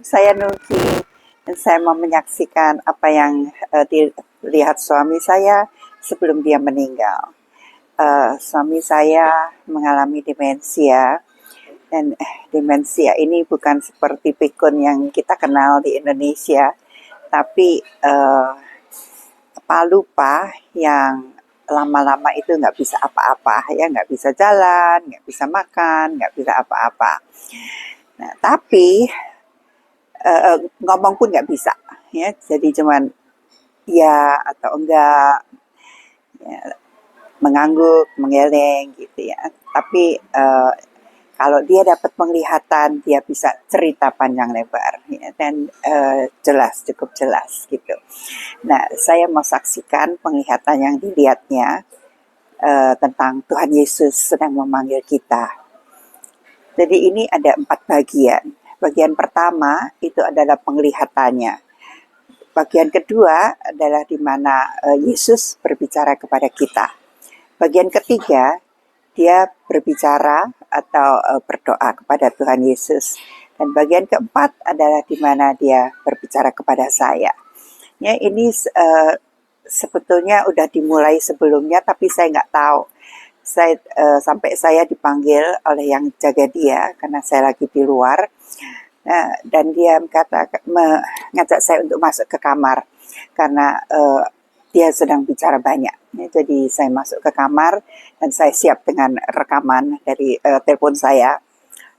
Saya Nuki dan saya mau menyaksikan apa yang dilihat suami saya sebelum dia meninggal. Suami saya mengalami demensia dan demensia ini bukan seperti pikun yang kita kenal di Indonesia, tapi lupa yang lama-lama itu nggak bisa apa-apa, ya nggak bisa jalan, nggak bisa makan, nggak bisa apa-apa. Nah, tapi ngomong pun nggak bisa, ya. Jadi cuman ya atau enggak, ya, mengangguk, menggeleng gitu ya. Tapi kalau dia dapat penglihatan, dia bisa cerita panjang lebar, ya, dan jelas, cukup jelas gitu. Nah, saya mau saksikan penglihatan yang dilihatnya tentang Tuhan Yesus sedang memanggil kita. Jadi ini ada 4 bagian. Bagian pertama itu adalah penglihatannya. Bagian kedua adalah di mana Yesus berbicara kepada kita. Bagian ketiga, dia berbicara atau berdoa kepada Tuhan Yesus. Dan bagian keempat adalah di mana dia berbicara kepada saya. Ya, ini sebetulnya udah dimulai sebelumnya, tapi saya nggak tahu. Sampai saya dipanggil oleh yang jaga dia karena saya lagi di luar. Dan dia mengajak saya untuk masuk ke kamar karena dia sedang bicara banyak. Ya, jadi saya masuk ke kamar dan saya siap dengan rekaman dari telepon saya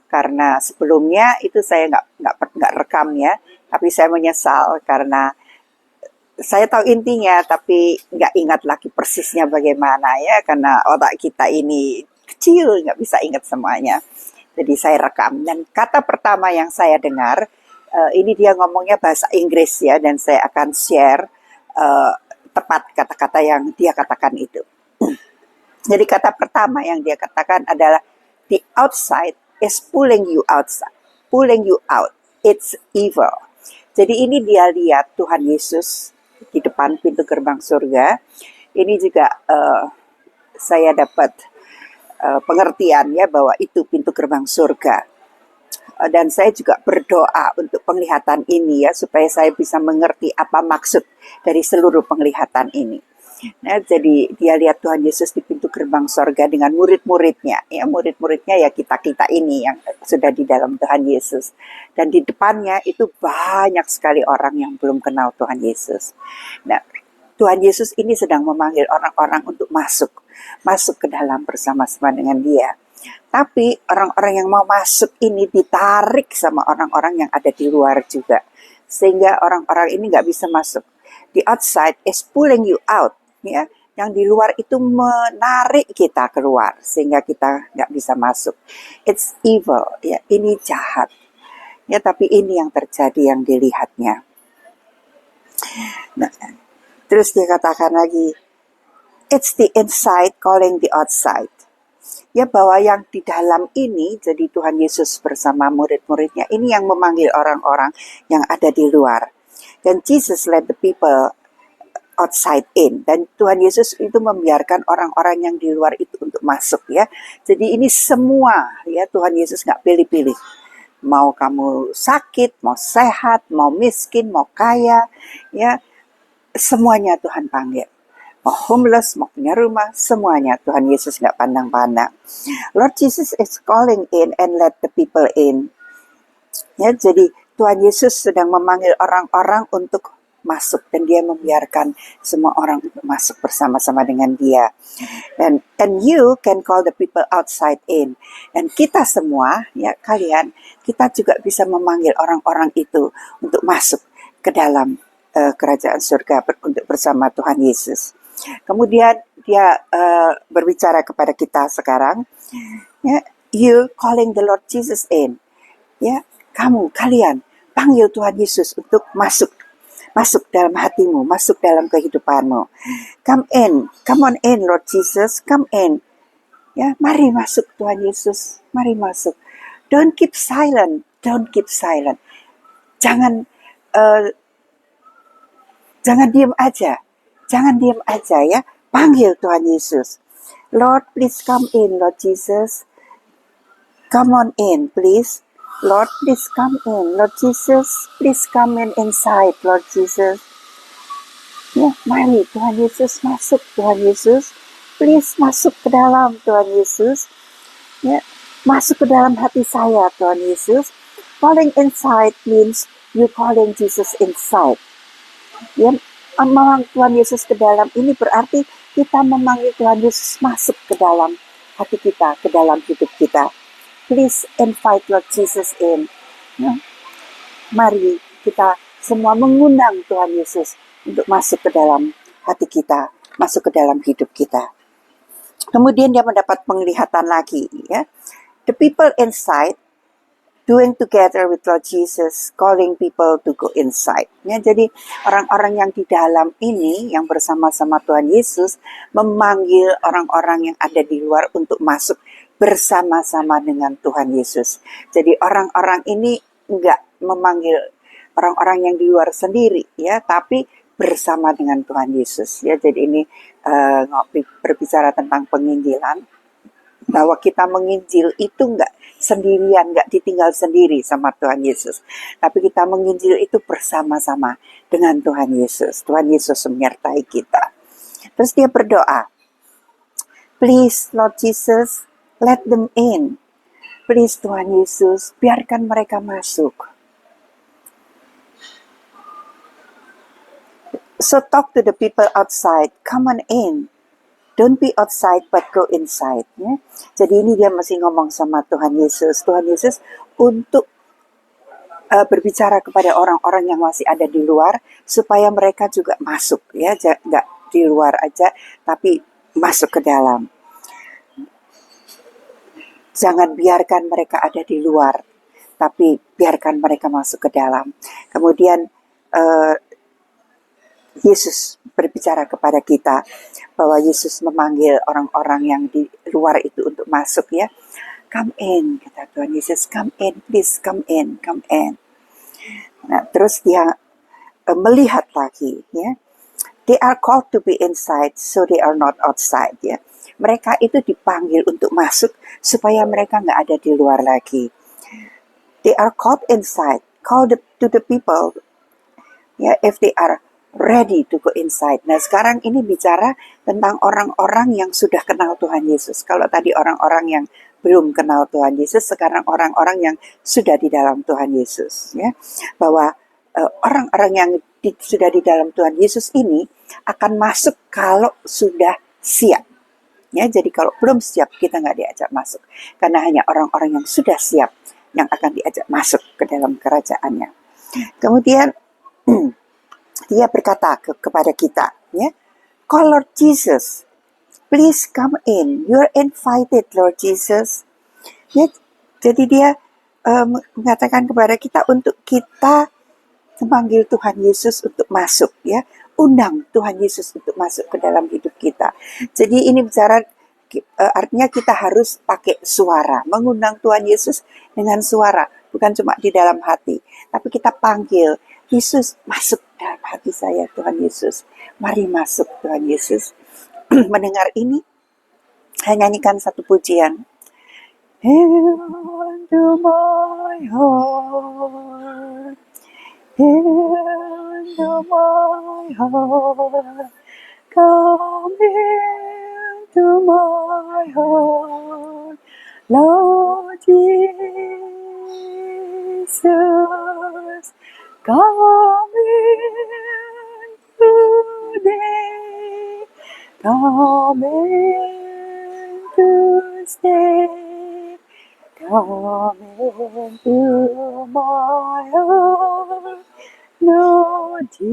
karena sebelumnya itu saya nggak rekam ya, tapi saya menyesal karena saya tahu intinya tapi nggak ingat lagi persisnya bagaimana ya, karena otak kita ini kecil nggak bisa ingat semuanya. Jadi saya rekam dan kata pertama yang saya dengar ini dia ngomongnya bahasa Inggris ya, dan saya akan share tepat kata-kata yang dia katakan itu. Jadi kata pertama yang dia katakan adalah the outside is pulling you outside, pulling you out. It's evil. Jadi ini dia lihat Tuhan Yesus di depan pintu gerbang surga. Ini juga saya dapat pengertian ya bahwa itu pintu gerbang surga. Dan saya juga berdoa untuk penglihatan ini ya, supaya saya bisa mengerti apa maksud dari seluruh penglihatan ini. Nah, jadi dia lihat Tuhan Yesus di pintu gerbang surga dengan murid-muridnya. Ya, murid-muridnya ya kita-kita ini yang sudah di dalam Tuhan Yesus. Dan di depannya itu banyak sekali orang yang belum kenal Tuhan Yesus. Nah, Tuhan Yesus ini sedang memanggil orang-orang untuk masuk ke dalam bersama-sama dengan dia. Tapi orang-orang yang mau masuk ini ditarik sama orang-orang yang ada di luar juga. Sehingga orang-orang ini nggak bisa masuk. The outside is pulling you out. Ya, yang di luar itu menarik kita keluar sehingga kita nggak bisa masuk. It's evil, ya, ini jahat. Ya, tapi ini yang terjadi yang dilihatnya. Nah, terus dia katakan lagi, it's the inside calling the outside. Ya, bahwa yang di dalam ini, jadi Tuhan Yesus bersama murid-muridnya, ini yang memanggil orang-orang yang ada di luar. Dan Jesus led the people outside in. Dan Tuhan Yesus itu membiarkan orang-orang yang di luar itu untuk masuk ya. Jadi ini semua ya, Tuhan Yesus nggak pilih-pilih. Mau kamu sakit, mau sehat, mau miskin, mau kaya, ya semuanya Tuhan panggil. Mau homeless, mau punya rumah, semuanya Tuhan Yesus nggak pandang-pandang. Lord Jesus is calling in and let the people in. Ya, jadi Tuhan Yesus sedang memanggil orang-orang untuk masuk dan dia membiarkan semua orang untuk masuk bersama-sama dengan dia. And you can call the people outside in. Dan kita semua, ya kalian, kita juga bisa memanggil orang-orang itu untuk masuk ke dalam kerajaan surga untuk bersama Tuhan Yesus. Kemudian dia berbicara kepada kita sekarang, ya, you calling the Lord Jesus in. Ya, kalian panggil Tuhan Yesus untuk masuk dalam hatimu, masuk dalam kehidupanmu. Come on in Lord Jesus, come in. Ya, mari masuk Tuhan Yesus, mari masuk. Don't keep silent. Jangan diam aja, ya. Panggil Tuhan Yesus. Lord, please come in, Lord Jesus. Come on in, please. Lord, please come in. Lord Jesus, please come in inside, Lord Jesus. Ya, mari Tuhan Yesus masuk, Tuhan Yesus. Please masuk ke dalam, Tuhan Yesus. Ya, masuk ke dalam hati saya, Tuhan Yesus. Calling inside means you calling Jesus inside. Ya, memanggil Tuhan Yesus ke dalam ini berarti kita memanggil Tuhan Yesus masuk ke dalam hati kita, ke dalam hidup kita. Please invite Lord Jesus in. Ya. Mari kita semua mengundang Tuhan Yesus untuk masuk ke dalam hati kita, masuk ke dalam hidup kita. Kemudian dia mendapat penglihatan lagi, ya. The people inside doing together with Lord Jesus, calling people to go inside. Ya, jadi orang-orang yang di dalam ini, yang bersama-sama Tuhan Yesus, memanggil orang-orang yang ada di luar untuk masuk bersama-sama dengan Tuhan Yesus. Jadi orang-orang ini enggak memanggil orang-orang yang di luar sendiri, ya, tapi bersama dengan Tuhan Yesus. Ya, jadi ini berbicara tentang penginjilan, bahwa kita menginjil itu enggak sendirian, enggak ditinggal sendiri sama Tuhan Yesus, tapi kita menginjil itu bersama-sama dengan Tuhan Yesus. Tuhan Yesus menyertai kita. Terus dia berdoa, please Lord Jesus, let them in. Please Tuhan Yesus, biarkan mereka masuk. So talk to the people outside, come on in. Don't be outside but go inside. Ya. Jadi ini dia masih ngomong sama Tuhan Yesus. Tuhan Yesus untuk berbicara kepada orang-orang yang masih ada di luar supaya mereka juga masuk, ya, nggak di luar aja tapi masuk ke dalam. Jangan biarkan mereka ada di luar, tapi biarkan mereka masuk ke dalam. Kemudian Yesus berbicara kepada kita bahwa Yesus memanggil orang-orang yang di luar itu untuk masuk, ya. Come in, kata Tuhan Yesus, come in, please come in, come in. Nah, terus dia melihat lagi, ya. They are called to be inside, so they are not outside, ya. Mereka itu dipanggil untuk masuk supaya mereka nggak ada di luar lagi. They are called inside, called to the people, ya, if they are ready to go inside. Nah, sekarang ini bicara tentang orang-orang yang sudah kenal Tuhan Yesus. Kalau tadi orang-orang yang belum kenal Tuhan Yesus, sekarang orang-orang yang sudah di dalam Tuhan Yesus, ya. Bahwa orang-orang yang sudah di dalam Tuhan Yesus ini akan masuk kalau sudah siap. Ya, jadi kalau belum siap kita nggak diajak masuk. Karena hanya orang-orang yang sudah siap yang akan diajak masuk ke dalam kerajaannya. Kemudian dia berkata kepada kita, ya, call Lord Jesus, please come in, you're invited Lord Jesus. Ya, jadi dia mengatakan kepada kita untuk kita memanggil Tuhan Yesus untuk masuk, ya, undang Tuhan Yesus untuk masuk ke dalam hidup kita. Jadi ini bicara artinya kita harus pakai suara, mengundang Tuhan Yesus dengan suara, bukan cuma di dalam hati, tapi kita panggil, Yesus masuk dalam hati saya, Tuhan Yesus. Mari masuk, Tuhan Yesus. Mendengar ini, saya nyanyikan satu pujian. Into my heart, into my heart, come into my heart, Lord Jesus. Come in today, come in to stay, come into my heart, Lord Jesus.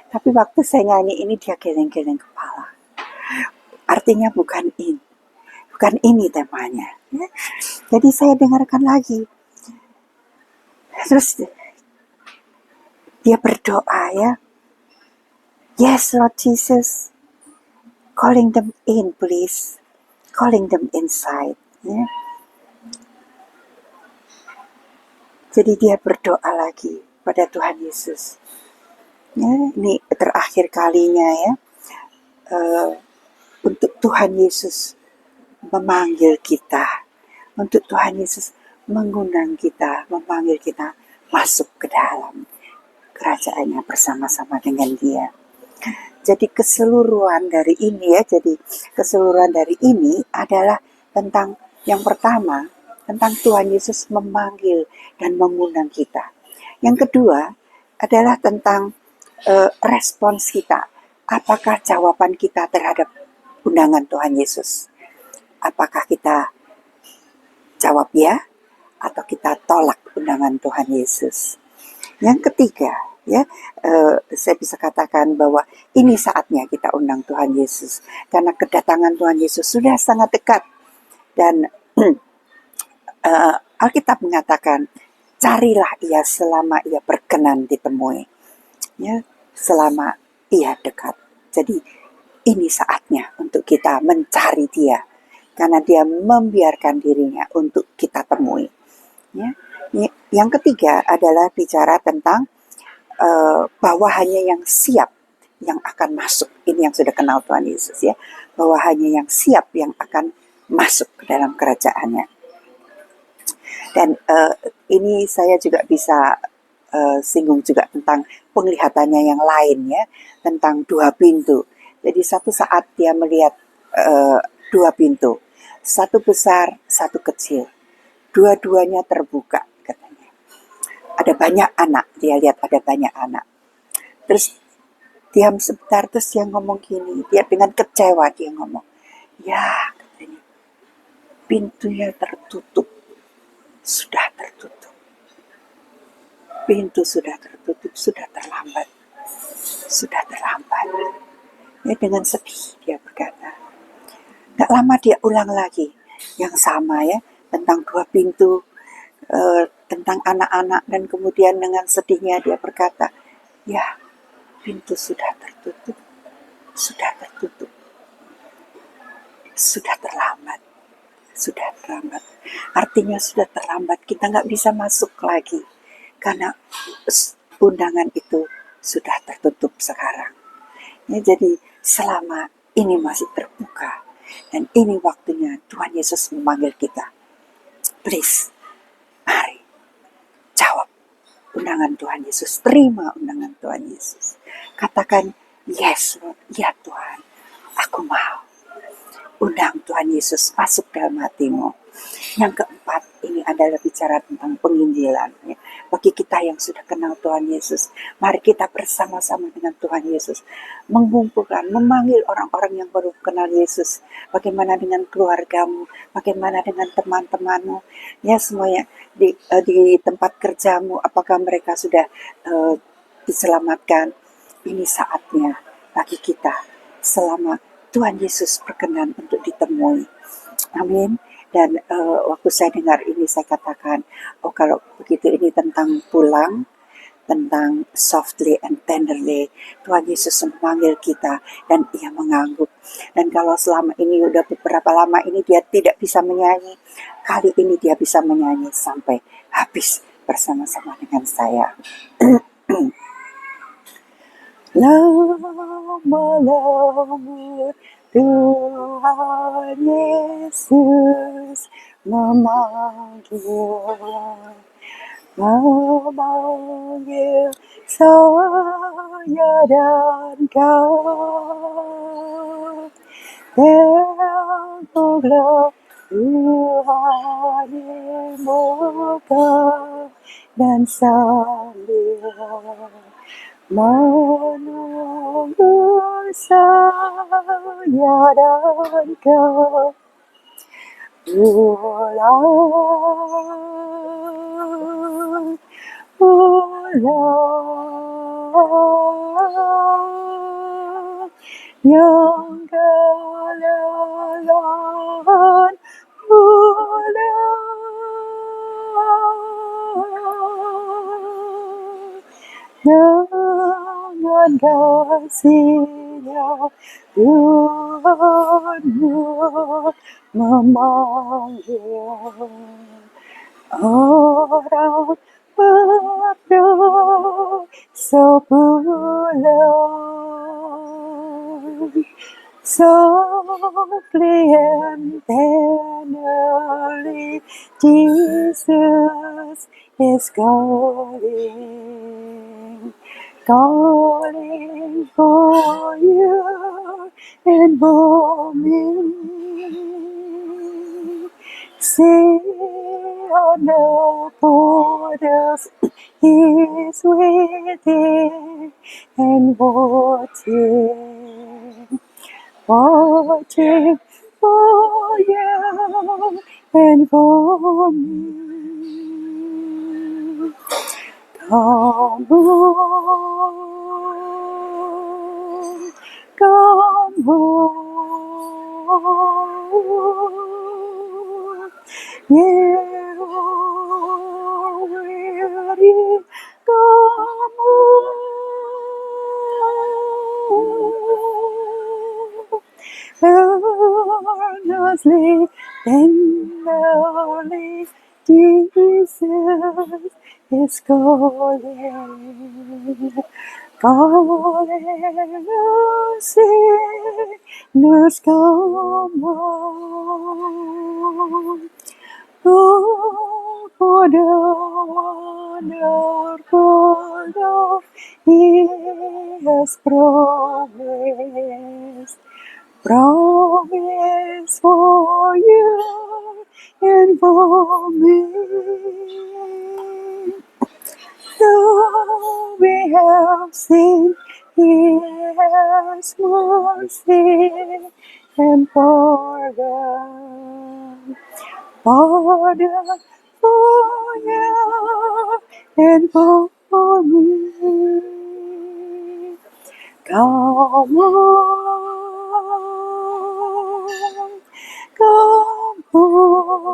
Tapi waktu saya nyanyi ini dia geleng-geleng kepala. Artinya bukan ini temanya. Ya. Jadi saya dengarkan lagi. Terus dia berdoa, ya. Yes, Lord Jesus. Calling them in, please. Calling them inside. Ya. Jadi dia berdoa lagi pada Tuhan Yesus. Ya, ini terakhir kalinya, ya. Untuk Tuhan Yesus memanggil kita, untuk Tuhan Yesus mengundang kita, memanggil kita masuk ke dalam kerajaannya bersama-sama dengan Dia. Jadi keseluruhan dari ini adalah tentang yang pertama, tentang Tuhan Yesus memanggil dan mengundang kita. Yang kedua adalah tentang respons kita. Apakah jawaban kita terhadap undangan Tuhan Yesus? Apakah kita jawab ya atau kita tolak undangan Tuhan Yesus? Yang ketiga, saya bisa katakan bahwa ini saatnya kita undang Tuhan Yesus, karena kedatangan Tuhan Yesus sudah sangat dekat. Dan Alkitab mengatakan, carilah Ia selama Ia berkenan ditemui, ya, selama Ia dekat. Jadi ini saatnya untuk kita mencari Dia, karena Dia membiarkan dirinya untuk kita temui. Ya. Yang ketiga adalah bicara tentang bahwa hanya yang siap yang akan masuk. Ini yang sudah kenal Tuhan Yesus, ya, bahwa hanya yang siap yang akan masuk ke dalam kerajaannya. Dan ini saya juga bisa singgung juga tentang penglihatannya yang lain, ya, tentang dua pintu. Jadi satu saat dia melihat dua pintu, satu besar, satu kecil, dua-duanya terbuka, katanya. Ada banyak anak, dia lihat ada banyak anak. Terus diam sebentar, terus dia ngomong gini, dia dengan kecewa dia ngomong, ya, katanya, pintunya tertutup, sudah tertutup. Pintu sudah tertutup, sudah terlambat. Sudah terlambat. Ya, dengan sedih dia berkata. Gak lama dia ulang lagi yang sama, ya, tentang dua pintu, tentang anak-anak, dan kemudian dengan sedihnya dia berkata, ya, pintu sudah tertutup, sudah tertutup, sudah terlambat, sudah terlambat. Artinya sudah terlambat, kita gak bisa masuk lagi, karena undangan itu sudah tertutup sekarang. Ya, jadi selama ini masih terbuka, dan ini waktunya Tuhan Yesus memanggil kita. Please, mari, jawab undangan Tuhan Yesus, terima undangan Tuhan Yesus. Katakan, yes Lord, ya Tuhan, aku mau. Undang Tuhan Yesus masuk dalam hatimu. Yang keempat, ini adalah bicara tentang penginjilan. Ya. Bagi kita yang sudah kenal Tuhan Yesus, mari kita bersama-sama dengan Tuhan Yesus mengumpulkan, memanggil orang-orang yang baru kenal Yesus. Bagaimana dengan keluargamu, bagaimana dengan teman-temanmu, ya, semuanya di tempat kerjamu, apakah mereka sudah diselamatkan? Ini saatnya bagi kita selama Tuhan Yesus berkenan untuk ditemui. Amin. Dan waktu saya dengar ini, saya katakan, oh, kalau begitu ini tentang pulang, tentang softly and tenderly. Tuhan Yesus memanggil kita dan Ia mengangguk. Dan kalau selama ini, udah beberapa lama ini dia tidak bisa menyanyi, kali ini dia bisa menyanyi sampai habis bersama-sama dengan saya. Lama-lama Tuhan Yesus memanggil saya dan kau. Tengoklah Tuhan yang muka dan sambil menunggu saya dan kau. Ulang, ulang, yang kelelahan, ulang. Dengan kasih-Nya Tuhanmu memanggil orang berdosa pulang. softly and tenderly, Jesus is calling, calling for you and for me. Say on the borders, He's waiting and watching for you and for me. Come home, come home. You will come home. Earnestly, tenderly, Jesus is calling, calling us sinners, come home. Oh, for the wonderful love He has promise for you and for me. Though we have sinned, He has mercy and pardon for you and for me. Come on, come on.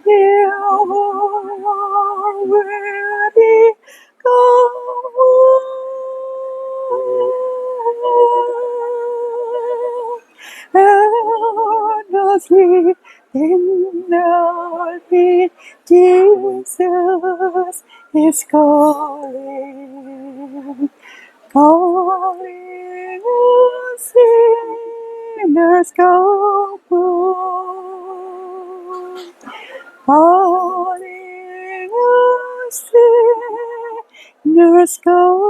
You are worthy. Come on. Earnestly, tenderly, Jesus is calling, calling us sinners, come home. Calling us sinners, come